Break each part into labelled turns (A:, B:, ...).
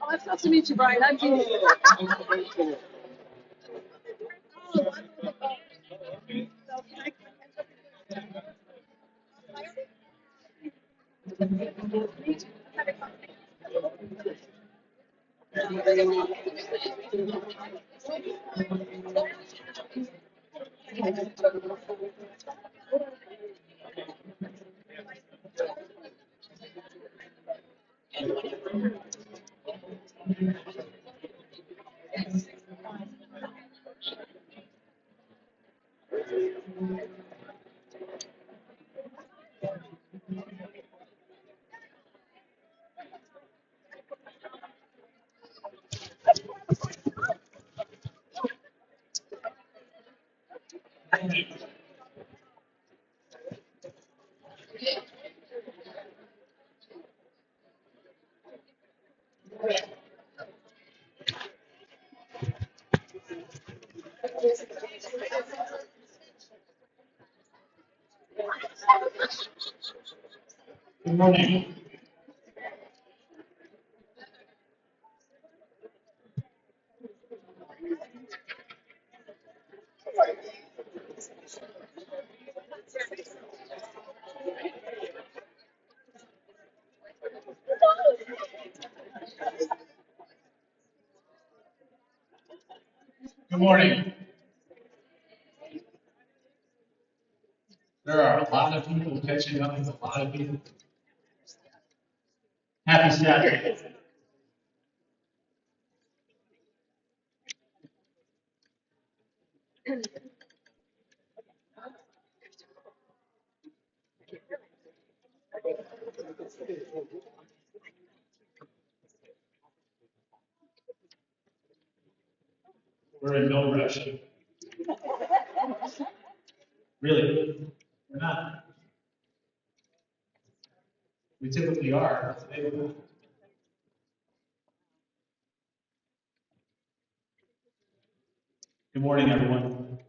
A: Oh, it's nice to meet you, Brian. I'm Jeannie.
B: Good morning. Good morning. There are a lot of people catching up with a lot of people. Happy Saturday. We're in no rush. Really, we're not. We typically are, but today we're not. Good morning, everyone.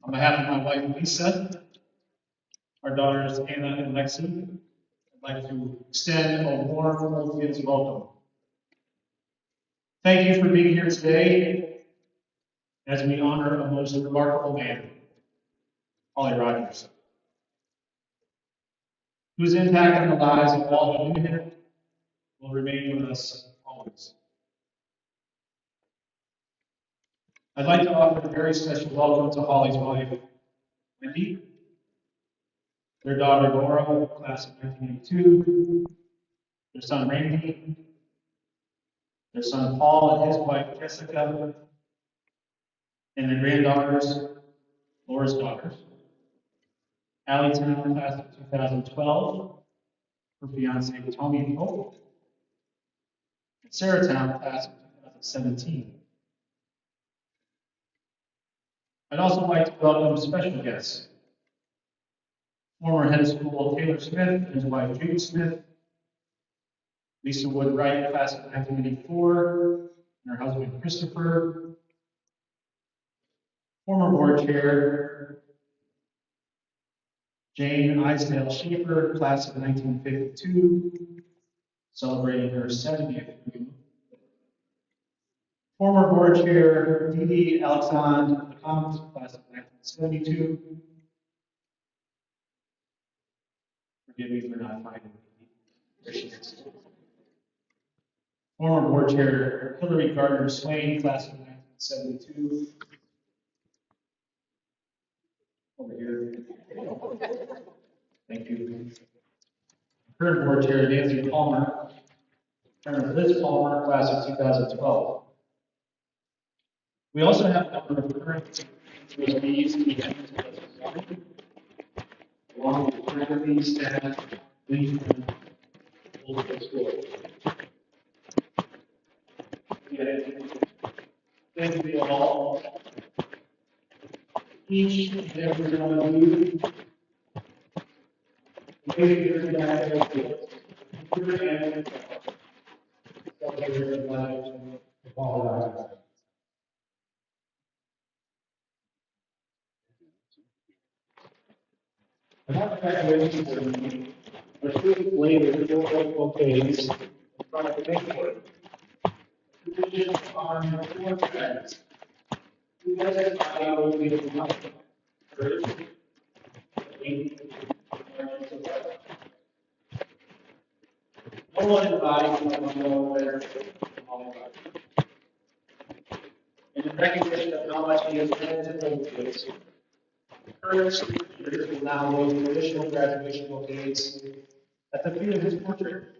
B: On behalf of my wife, Lisa, our daughters, Anna and Lexi, I'd like to extend a warm Old welcome. Thank you for being here today as we honor a most remarkable man, Hawley Rogers, whose impact on the lives of all who knew him will remain with us always. I'd like to offer a very special welcome to Hawley's wife, Wendy, their daughter Laura, class of 1982, their son Randy, their son Paul and his wife Jessica, and their granddaughters, Laura's daughters, Allie Town, class of 2012, her fiance Tony Hope, and Sarah Town, class of 2017. I'd also like to welcome special guests, former head of school Taylor Smith and his wife Judy Smith, Lisa Wood Wright, class of 1984, and her husband Christopher. Former board chair Jane Isdale Schaefer, class of 1952, celebrating her 70th birthday. Former board chair Didi Alexandre Lecomte, class of 1972. Forgive me for not finding where she is. Former board chair Hillary Gardner Swain, class of 1972. Over here. Thank you. Current board chair Nancy Palmer. Current Liz Palmer, class of 2012. We also have a number of current trustees along with faculty, staff, lead, and school. Thank you all. Each and every one of you, maybe you're in that area. You're in Another graduation ceremony, or 2 weeks later, four bouquets, in front of the banquet. Traditions are four threads. Who does it by will be the month? First, no one invites one better. In recognition of how much he has meant to both kids, first, leaders will now hold traditional graduation bouquets at the feet of his portrait.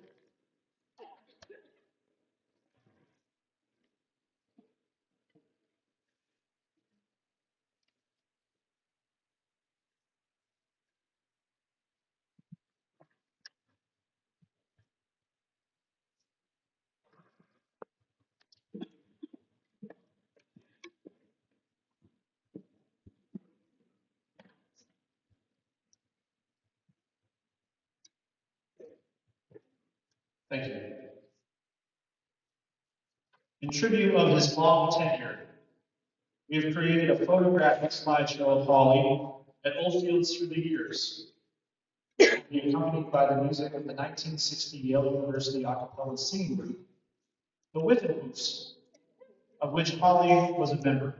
B: Thank you. In tribute of his long tenure, we have created a photographic slideshow of Hawley at Oldfields through the years. It will be accompanied by the music of the 1960 Yale University a cappella singing group, the Whiffenpoofs, of which Hawley was a member.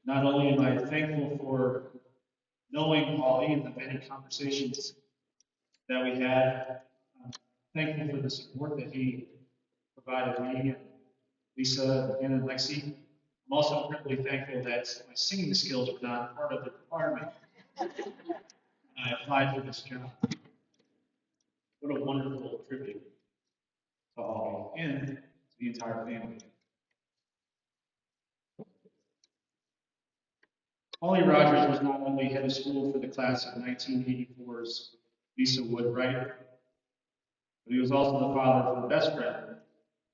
B: Not only am I thankful for knowing Hawley and the many conversations that we had, I'm thankful for the support that he provided me and Lisa and Lexi. I'm also incredibly thankful that my singing skills were not part of the requirement. I applied for this job. What a wonderful tribute to Hawley and to the entire family. Hawley Rogers was not only head of school for the class of 1984's Lisa Wood Wright, but he was also the father of her best friend,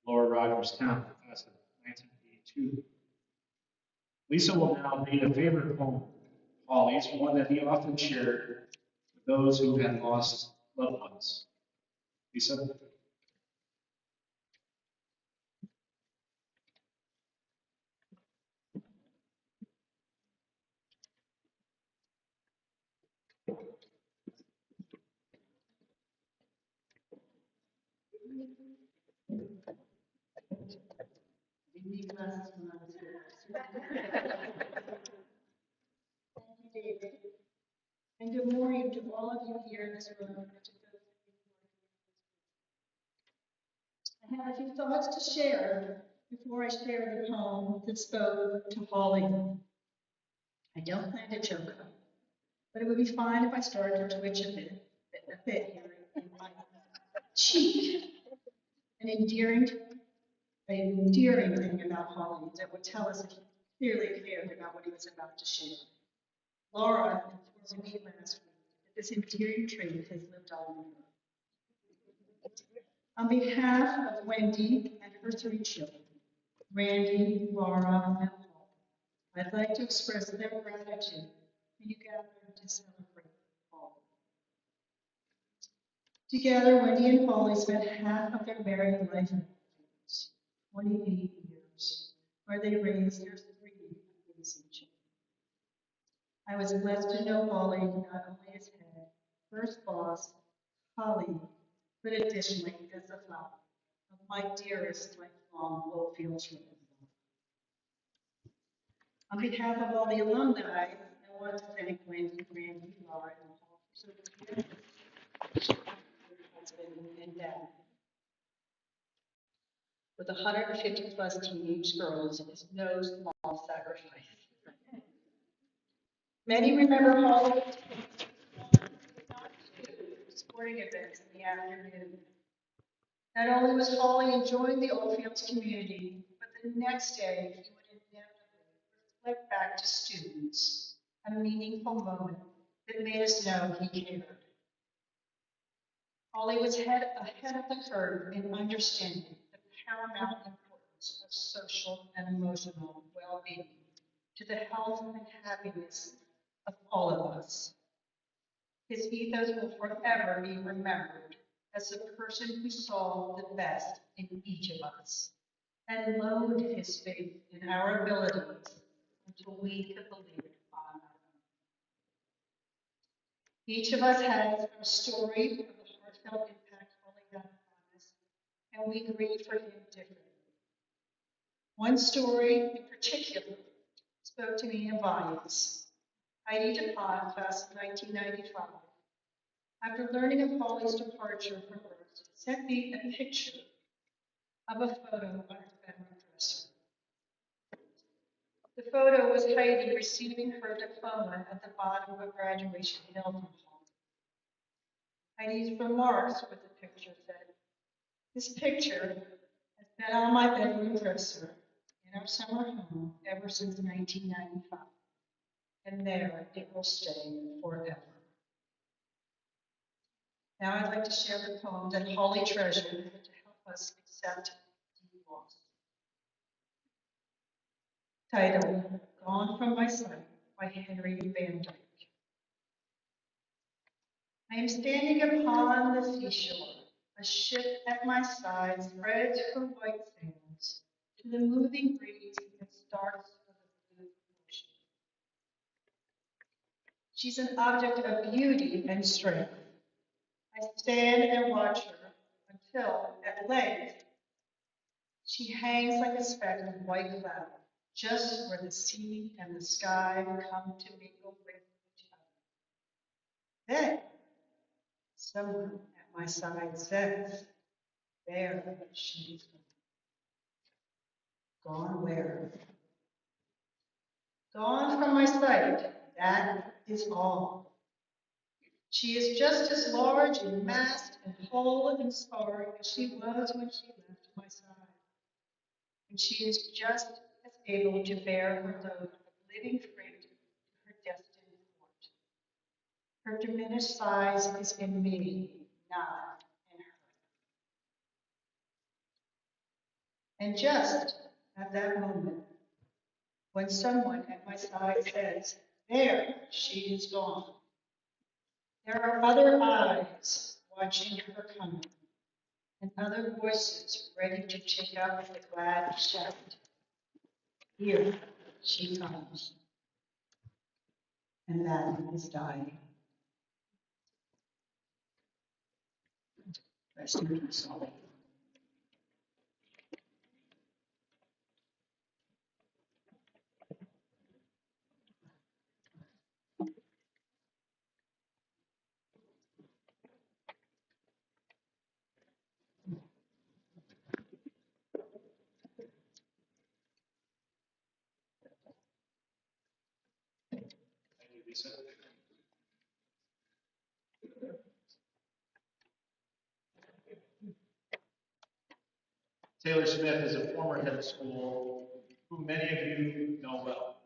B: Laura Rogers Town, class of 1982. Lisa will now read a favorite poem of Hawley's, one that he often shared with those who had lost loved ones. Lisa?
A: Thank you, David. And good morning to all of you here in this room. I have a few thoughts to share before I share the poem that spoke to Hawley. I don't plan to choke up, but it would be fine if I started to twitch a bit here in my cheek. An endearing thing about Hawley that would tell us if he clearly cared about what he was about to share. Laura informed me last week that this endearing trait has lived on in her. On behalf of Wendy and her three children, Randy, Laura, and Paul, I'd like to express their gratitude for you gathering to celebrate Paul. Together, Wendy and Paul spent half of their married life in 28 years, where they raised their three amazing children. I was blessed to know Hawley not only as head, first boss, colleague, but additionally as the father of my dearest lifelong Oldfields friend. On behalf of all the alumni, I want to thank Wendy, Randy, Laura, and Paul for serving husband and dad. With 150 plus teenage girls is no small sacrifice. Many remember Hawley sporting events in the afternoon. Not only was Hawley enjoying the Oldfields community, but the next day he would inevitably reflect back to students, a meaningful moment that made us know he cared. Hawley was ahead of the curve in understanding the paramount importance of social and emotional well-being to the health and happiness of all of us. His ethos will forever be remembered as the person who saw the best in each of us and loaned his faith in our abilities until we could believe it on our own. Each of us has a story of the heartfelt impact Hawley had upon us, and we grieve for him differently. One story in particular spoke to me in volumes. Heidi DuPont, class of 1995, after learning of Hawley's departure from Earth, sent me a picture of a photo on her bedroom dresser. The photo was Heidi receiving her diploma at the bottom of a graduation held from Hawley. Heidi's remarks with the picture said, "This picture has been on my bedroom dresser in our summer home ever since 1995, and there it will stay forever." Now I'd like to share the poem that Hawley treasured to help us accept deep loss. Titled, Gone from My Sight by Henry Van Dyke. I am standing upon the seashore. A ship at my side spreads her white sails to the moving breeze that starts with the blue ocean. She's an object of beauty and strength. I stand and watch her until, at length, she hangs like a speck of white cloud, just where the sea and the sky come to mingle with each other. Then, someone at my side says, "There she is gone." Gone where? Gone from my sight, that is all. She is just as large in mass and whole and scarred as she was when she left my side. And she is just as able to bear her load of living freight to her destined port. Her diminished size is in me, not in her. And just at that moment, when someone at my side says, "There, she is gone," there are other eyes watching her coming, and other voices ready to take up the glad shout. Here she comes. And that is dying. Rest in peace, Hawley.
B: Thank you, Lisa. Taylor Smith is a former head of school who many of you know well.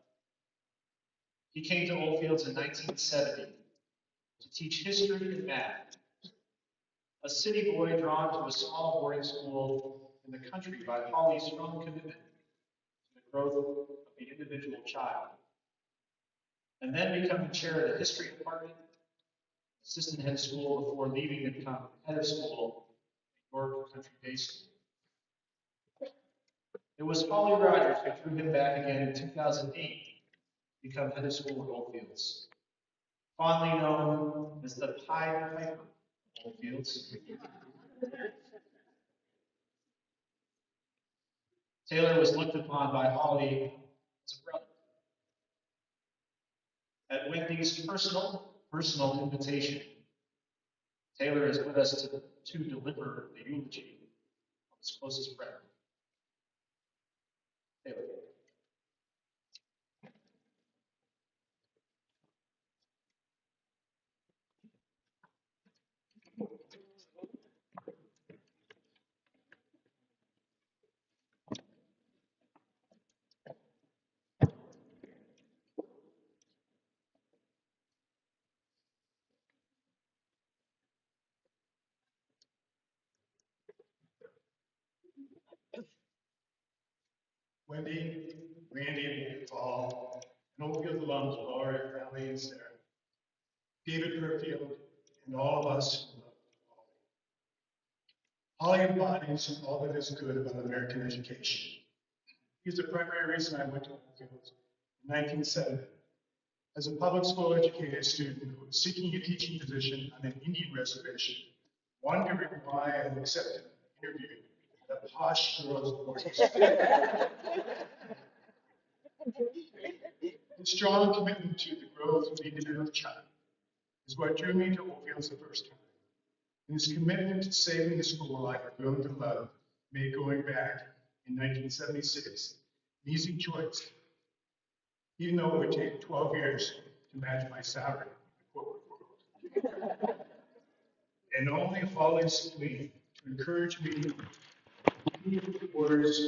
B: He came to Oldfields in 1970 to teach history and math. A city boy drawn to a small boarding school in the country by Hawley's strong commitment to the growth of the individual child. And then becoming chair of the history department, assistant head of school before leaving to become head of school at York Country Day School. It was Hawley Rogers who drew him back again in 2008 to become head of school at Oldfields, fondly known as the Pied Piper of Oldfields. Taylor was looked upon by Hawley as a brother. At Wendy's personal invitation, Taylor is with us to deliver the eulogy of his closest friend. Taylor.
C: Wendy, Randy, and Paul, and Oldfield alums Laura, Ellie, and Sarah, David Perfield, and all of us who love Hawley. Hawley embodies all that is good about American education. He's the primary reason I went to Oldfield in 1970 As a public school educated student who was seeking a teaching position on an Indian reservation, wondering why I had accepted an interview with a posh girl's voice. The strong commitment to the growth of the individual child is what drew me to Oakfields the first time. And this commitment to saving the school I had grown to love made going back in 1976 an easy choice, even though it would take 12 years to match my salary in the corporate world. And only Hawley's plea to encourage me to heed the Board's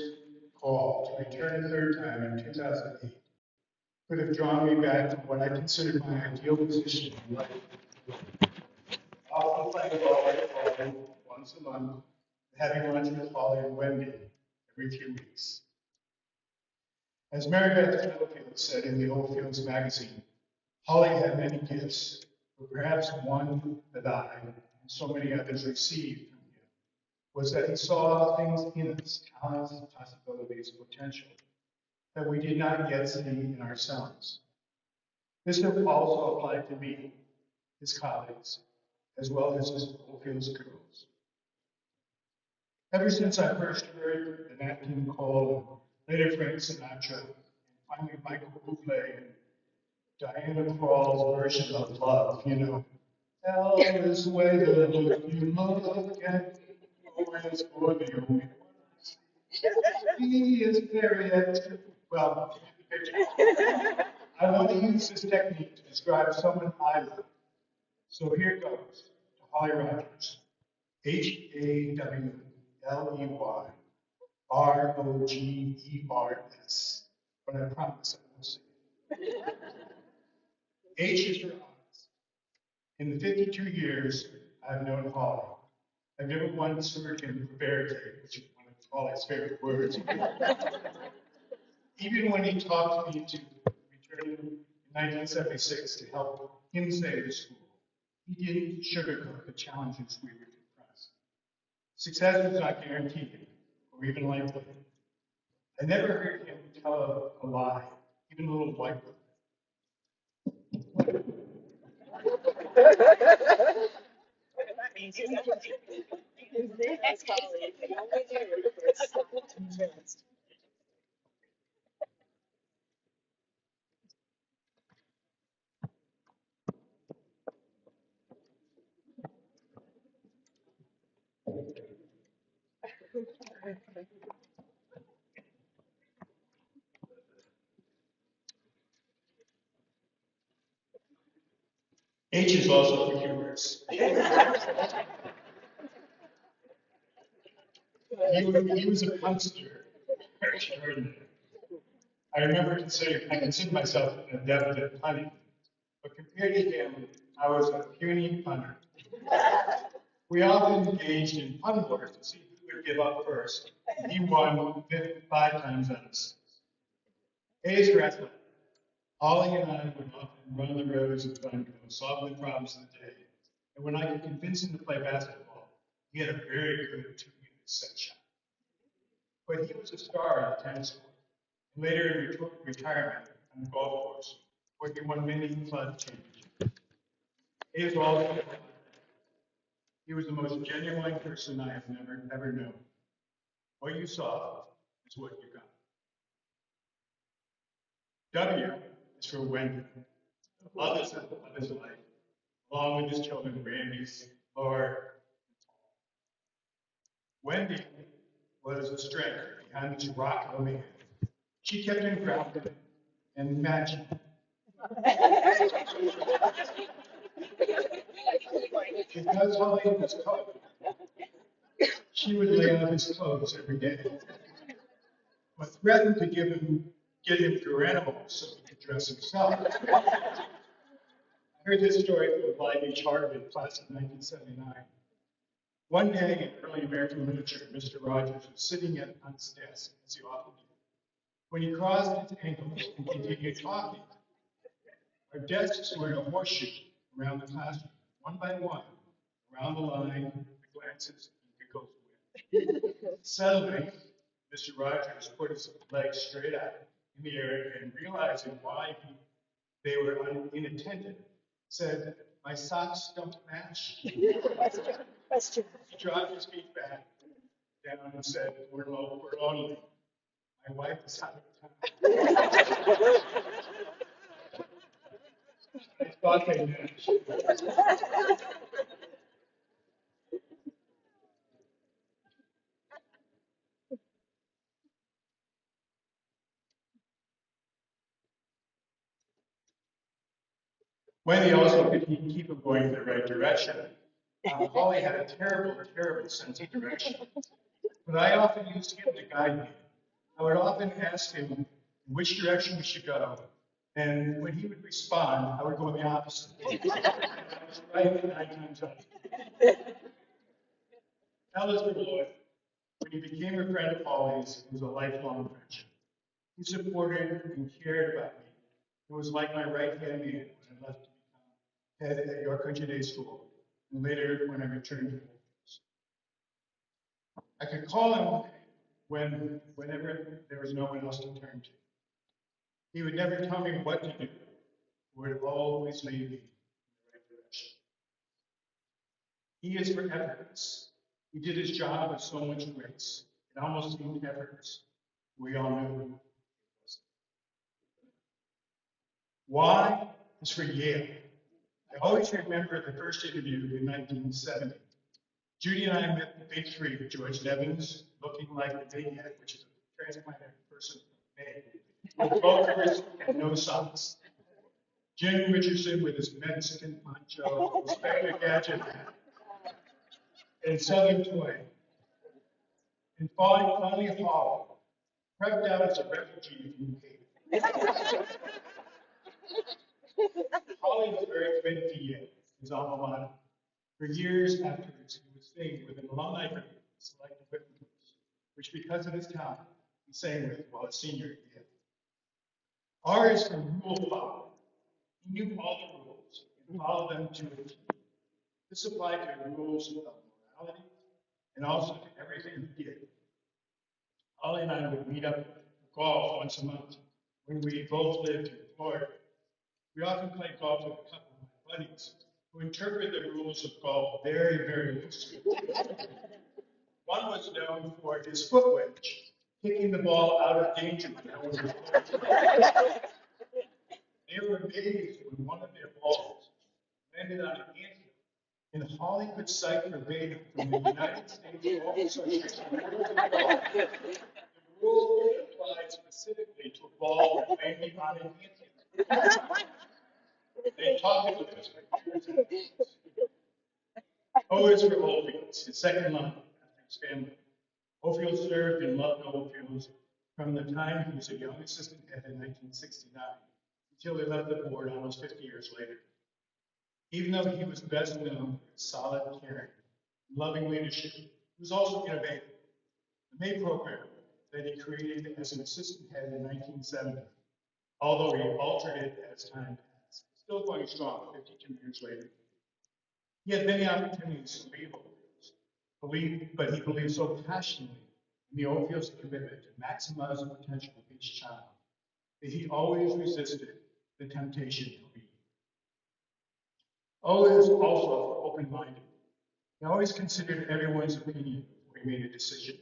C: call to return a third time in 2008 could have drawn me back to what I considered my ideal position in life. Often playing ball at Hawley once a month, and having lunch with Hawley and Wendy every few weeks. As Mary Beth Littlefield said in the Old Fields magazine, Hawley had many gifts, but perhaps one that I and so many others received from him was that he saw things in us, talents, possibilities, potential, that we did not yet see in ourselves. This also applied to me, his colleagues, as well as his Old Fields girls. Ever since I first heard the Nat King Cole, and later Frank Sinatra, and finally Michael Bublé and Diana Krall's version of Love, you know, Elvis, way to look you look at, always for the only one. He is very active. Well, I want to use this technique to describe someone I love. So here goes to Hawley Rogers, HAWLEYROGERS, but I promise I won't sing it. H is for honest. In the 52 years I've known Hawley, I've never once heard him prevaricate, which is one of Hawley's favorite words. Even when he talked me into returning in 1976 to help him save the school, he didn't sugarcoat the challenges we were confronting. Success was not guaranteed, or even likely. I never heard him tell a lie, even a little white lie. H is also for humorous. He was a punster extraordinary. I consider myself an adept at punting, but compared to him, I was a puny punter. We often engaged in pun wars to see who would give up first, and he won 5 times out of 6. A is for athletic. Hawley and I would often run the roads of Funco, solving the problems of the day. And when I could convince him to play basketball, he had a very good 2-minute set shot. But he was a star on the tennis court, and later in retirement on the golf course, where he won many club championships. He is also he was the most genuine person I have ever known. What you saw is what you got. W is for Wendy, the love of his life, along with his children, Randy, Laura. Wendy was the strength behind this rock of a man. She kept him grounded and matching. Because Hawley was cold, she would lay out his clothes every day, but threatened to get him through animals so he could dress himself. I heard this story from Lyman Beach Harvard, class of 1979. One day in early American literature, Mr. Rogers was sitting on his desk, as he often did. When he crossed his ankles and continued talking, our desks were in a horseshoe around the classroom, one by one, around the line, the glances, and giggles with. Suddenly, Mr. Rogers put his legs straight out in the air and realizing why he they were inattentive, said, "My socks don't match."
A: Question.
C: He dropped his feet back down and said, we're lonely. My wife is out of town. I thought they matched. Wendy also could keep him going in the right direction. Hawley had a terrible, terrible sense of direction. But I often used him to guide me. I would often ask him in which direction we should go. And when he would respond, I would go in the opposite. And I was right 9 times out of 10. Alistair Lloyd, when he became a friend of Hawley's, it was a lifelong friendship. He supported and cared about me. It was like my right-hand man when I left to become head at York Country Day School, and later when I returned to Hawley's. I could call him whenever there was no one else to turn to. He would never tell me what to do, but would always lead me in the right direction. He is for effortless. He did his job with so much grace. It almost seemed effortless. We all knew it was. Y is for Yale. I always remember the first interview in 1970. Judy and I met the big three with George Nevins, looking like the maniac, which is a transplanted person from Maine, with loafers and no socks. Jim Richardson with his Mexican poncho, Inspector Gadget hat, and Southern Toy. And finally Hawley, crept out as a refugee from Haiti. Hawley was very committed to Yale, his alma mater. For years afterwards, he would sing with an alumni group, selected with groups, which because of his talent, he sang with while a senior at Yale. R is for rule follower. He knew all the rules and followed them to a T. This applied to rules of morality and also to everything he did. Hawley and I would meet up for golf once a month when we both lived in Florida. We often played golf with a couple of my buddies who interpreted the rules of golf very, very loosely. One was known for his foot wedge, kicking the ball out of danger when no one was close. They were amazed when one of their balls landed on an anthill in Hawley could cite verbatim from the United States Golf Association rules of golf. The rule applied specifically to a ball that landed on an anthill. They talked about this for years and years. O is for Oldfields, his second line after his family. Oldfield served and loved Oldfields from the time he was a young assistant head in 1969 until he left the board almost 50 years later. Even though he was best known for his solid, caring, loving leadership, he was also innovative. The May program that he created as an assistant head in 1970, although he altered it as time passed, is still going strong 52 years later. He had many opportunities to leave Oldfields, but he believed so passionately in the Oldfields' commitment to maximize the potential of each child that he always resisted the temptation to leave. O is also for open-minded. He always considered everyone's opinion before he made a decision,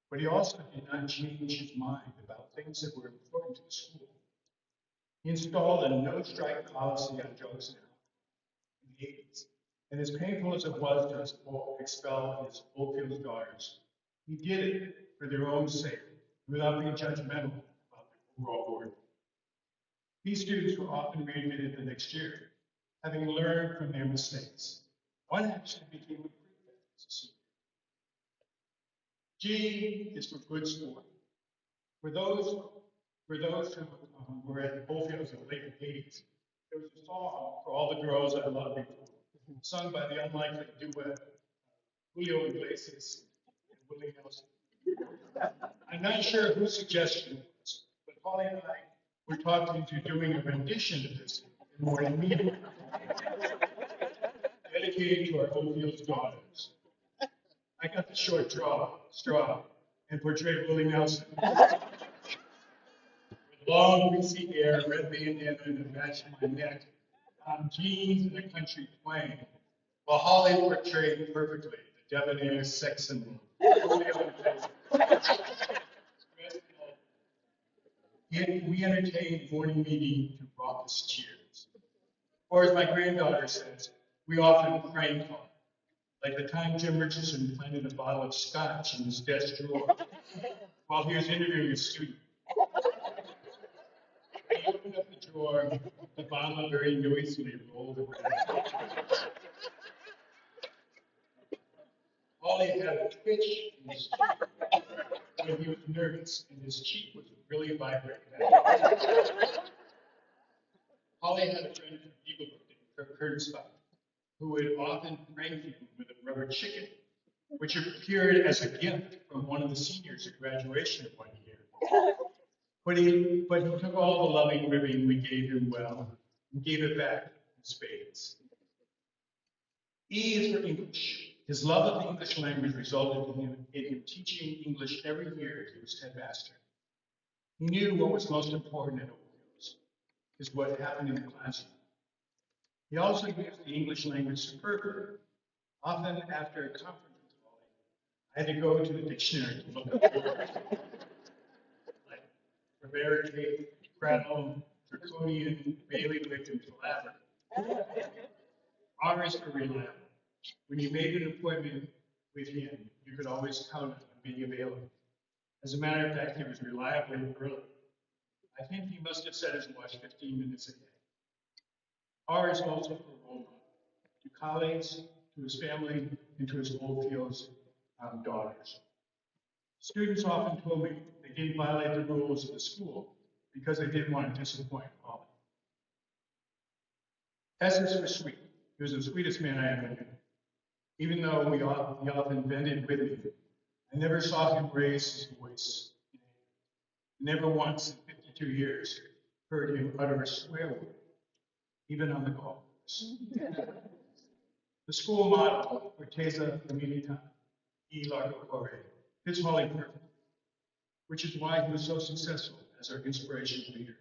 C: but he also did not change his mind about things that were important to the school. He installed a no-strike policy on drugs and alcohol in the 80s, and as painful as it was to expel his Oldfields daughters, he did it for their own sake, without being judgmental about the overall board. These students were often readmitted the next year, having learned from their mistakes. One actually became a prefect as a senior. G is for good sport. For those who were at Oldfields in the late 80s, there was a song for all the girls I love you, sung by the unlikely duet Julio Iglesias and Willie Nelson. I'm not sure whose suggestion it was, but Hawley and I were talked into doing a rendition of this in the morning meeting, dedicated to our Oldfields daughters. I got the short straw and portrayed Willie Nelson. long greasy hair, red bandana, and a match to my neck, jeans and a country twang. While Hawley portrayed perfectly the debonair sex symbol. We entertained morning meeting to raucous cheers. Or as my granddaughter says, we often prank call, like the time Jim Richardson planted a bottle of scotch in his desk drawer while he was interviewing a student. He opened up the drawer, the bottle very noisily rolled away. Hawley had a twitch in his cheek when he was nervous, and his cheek was really vibrating. Hawley had a friend from Eaglebrook, Kurtzbach, who would often prank him with a rubber chicken, which appeared as a gift from one of the seniors at graduation one year. But he took all the loving ribbing we gave him well and gave it back in spades. E is for English. His love of the English language resulted in him teaching English every year he was headmaster. He knew what was most important at Oakfields, is what happened in the classroom. He also used the English language superbly. Often after a conference with Hawley, I had to go to the dictionary to look up words like prevaricate, prattle, draconian, bailiwick, and palaver. R is for reliable. When you made an appointment with him, you could always count on him being available. As a matter of fact, he was reliably early. I think he must have set his watch 15 minutes ahead. R is also for role model, to colleagues, to his family, and to his Oldfields daughters. Students often told me they didn't violate the rules of the school because they didn't want to disappoint Hawley. S is for sweet. He was the sweetest man I ever knew. Even though he often bended with me, I never saw him raise his voice. Never once in 52 years heard him utter a swear word, even on the golf course. The school motto, Corteza Dominica y Largo Corre, fits Hawley perfectly, which is why he was so successful as our inspirational leader.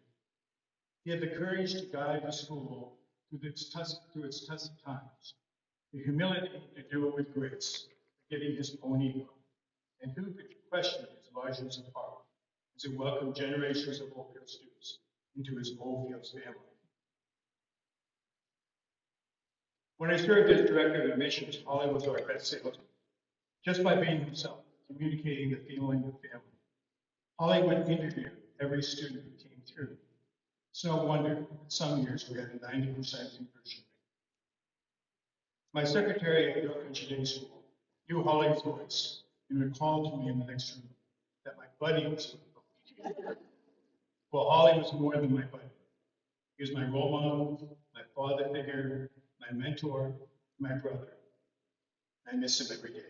C: He had the courage to guide the school through its tough times, the humility to do it with grace, forgetting his own ego, and who could question his largeness of heart as he welcomed generations of Oakfield students into his Oakfields family. When I served as director of admissions, Hawley was our best salesman, just by being himself, communicating the feeling of family. Hawley would interview every student who came through. It's no wonder that some years we had a 90% conversion rate. My secretary at York Engineering School knew Hawley's voice and would call to me in the next room that my buddy was on the phone. Well, Hawley was more than my buddy. He was my role model, my father figure, my mentor, my brother. I miss him every day.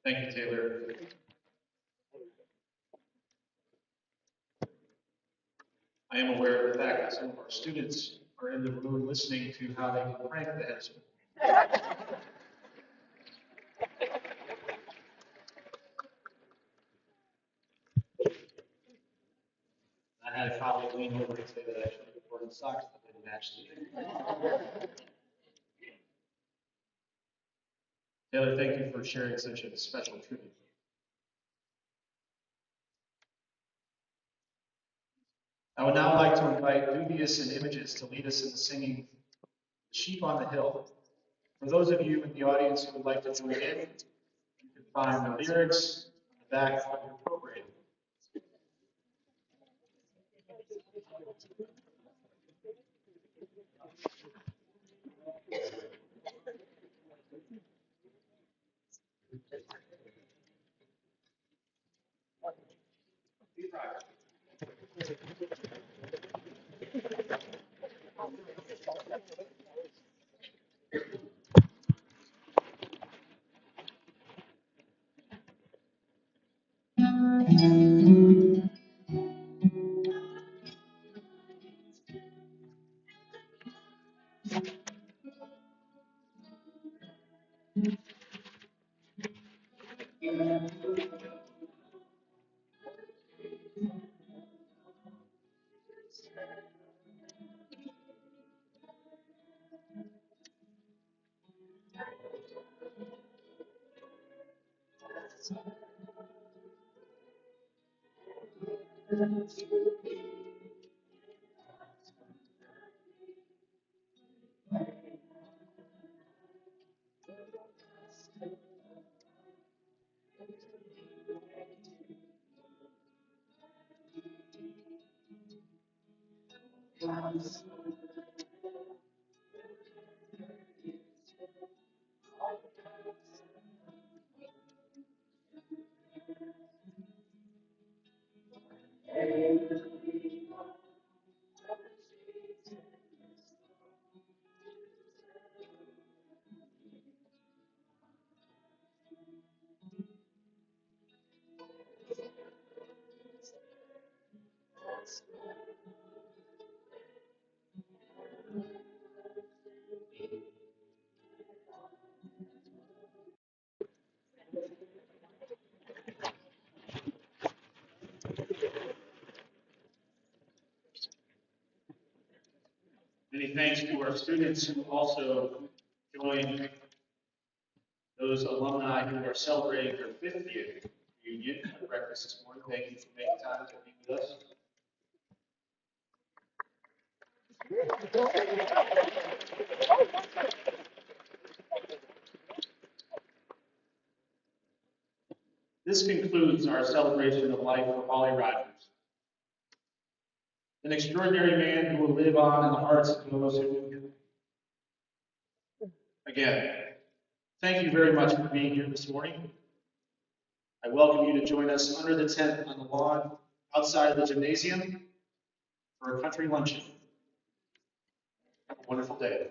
B: Thank you, Taylor. I am aware of the fact that some of our students are in the room listening to how they can prank the head school. I had a colleague lean over and say that I should have reported socks that didn't match the Taylor, thank you for sharing such a special tribute. I would now like to invite Dubious and Images to lead us in the singing Sheep on the Hill. For those of you in the audience who would like to join in, you can find the lyrics on the back of your program. Many thanks to our students who also joined those alumni who are celebrating their 50th reunion at breakfast this morning. Thank you for making time to be with us. This concludes our celebration of life for Hawley Rogers, an extraordinary man who will live on in the hearts of those who knew him. Again, thank you very much for being here this morning. I welcome you to join us under the tent on the lawn outside of the gymnasium for a country luncheon. Have a wonderful day.